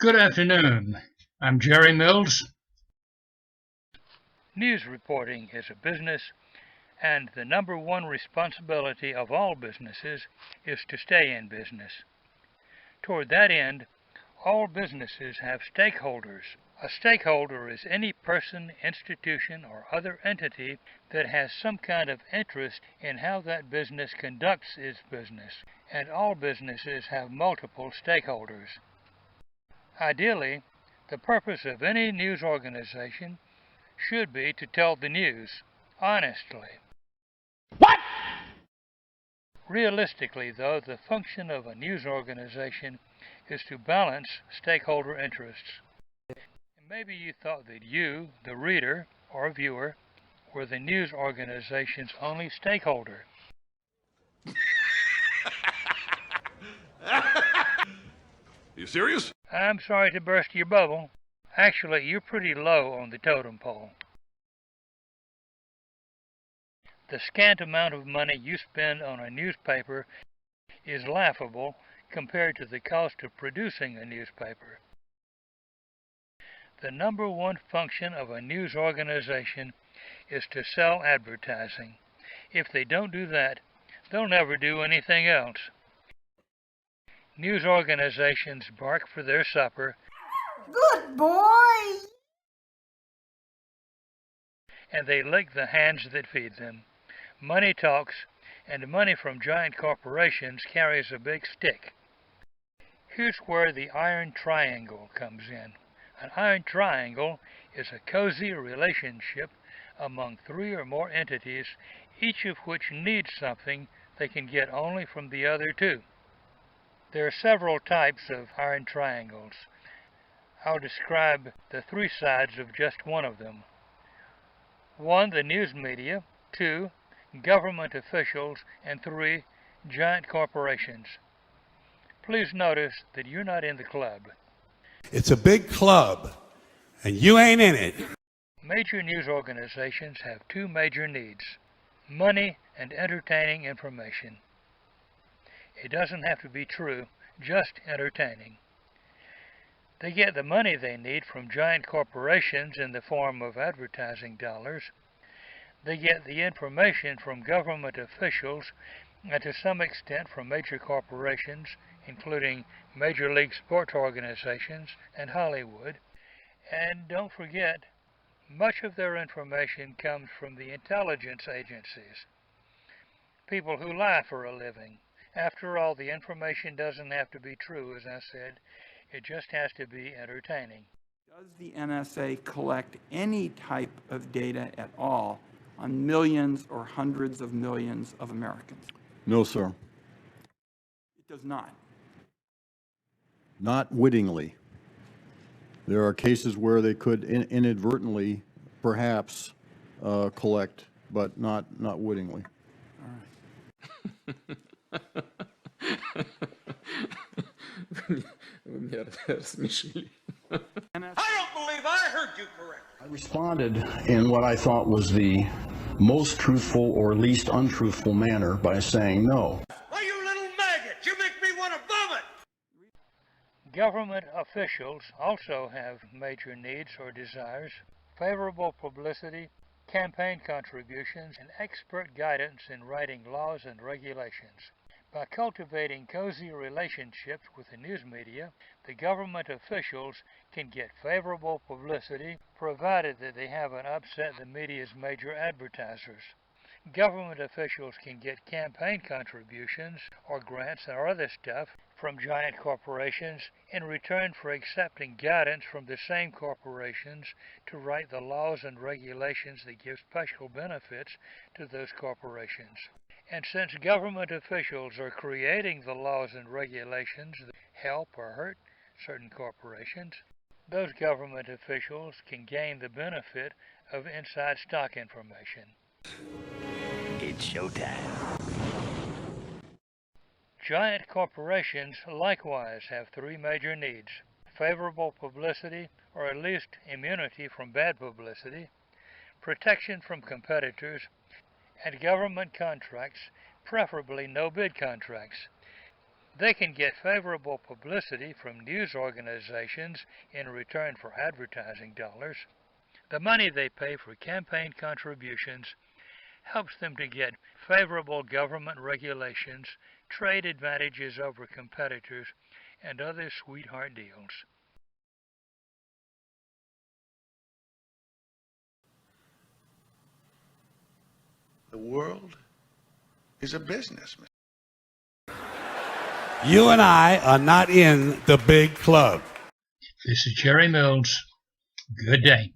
Good afternoon. I'm Jerry Mills. News reporting is a business, and the number one responsibility of all businesses is to stay in business. Toward that end, all businesses have stakeholders. A stakeholder is any person, institution, or other entity that has some kind of interest in how that business conducts its business, and all businesses have multiple stakeholders. Ideally, the purpose of any news organization should be to tell the news honestly. What? Realistically, though, the function of a news organization is to balance stakeholder interests. And maybe you thought that you, the reader or viewer, were the news organization's only stakeholder. You serious? I'm sorry to burst your bubble. Actually, you're pretty low on the totem pole. The scant amount of money you spend on a newspaper is laughable compared to the cost of producing a newspaper. The number one function of a news organization is to sell advertising. If they don't do that, they'll never do anything else. News organizations bark for their supper. Good boy! And they lick the hands that feed them. Money talks, and money from giant corporations carries a big stick. Here's where the iron triangle comes in. An iron triangle is a cozy relationship among three or more entities, each of which needs something they can get only from the other two. There are several types of iron triangles. I'll describe the three sides of just one of them. 1. The news media. 2. Government officials. And 3. Giant corporations. Please notice that you're not in the club. It's a big club, and you ain't in it. Major news organizations have two major needs: money and entertaining information. It doesn't have to be true, just entertaining. They get the money they need from giant corporations in the form of advertising dollars. They get the information from government officials and to some extent from major corporations, including Major League sports organizations and Hollywood. And don't forget, much of their information comes from the intelligence agencies, people who lie for a living. After all, the information doesn't have to be true, as I said. It just has to be entertaining. Does the NSA collect any type of data at all on millions or hundreds of millions of Americans? No, sir. It does not. Not wittingly. There are cases where they could inadvertently, perhaps, collect, but not wittingly. All right. I don't believe I heard you correctly. I responded in what I thought was the most truthful or least untruthful manner by saying no. Why, you little maggot, you make me want to vomit. Government officials also have major needs or desires: favorable publicity, campaign contributions, and expert guidance in writing laws and regulations. By cultivating cozy relationships with the news media, the government officials can get favorable publicity, provided that they haven't upset the media's major advertisers. Government officials can get campaign contributions or grants or other stuff from giant corporations in return for accepting guidance from the same corporations to write the laws and regulations that give special benefits to those corporations. And since government officials are creating the laws and regulations that help or hurt certain corporations, those government officials can gain the benefit of inside stock information. It's showtime. Giant corporations likewise have three major needs: favorable publicity, or at least immunity from bad publicity, protection from competitors, and government contracts, preferably no-bid contracts. They can get favorable publicity from news organizations in return for advertising dollars. The money they pay for campaign contributions helps them to get favorable government regulations, trade advantages over competitors, and other sweetheart deals. The world is a business. You and I are not in the big club. This is Jerry Mills. Good day.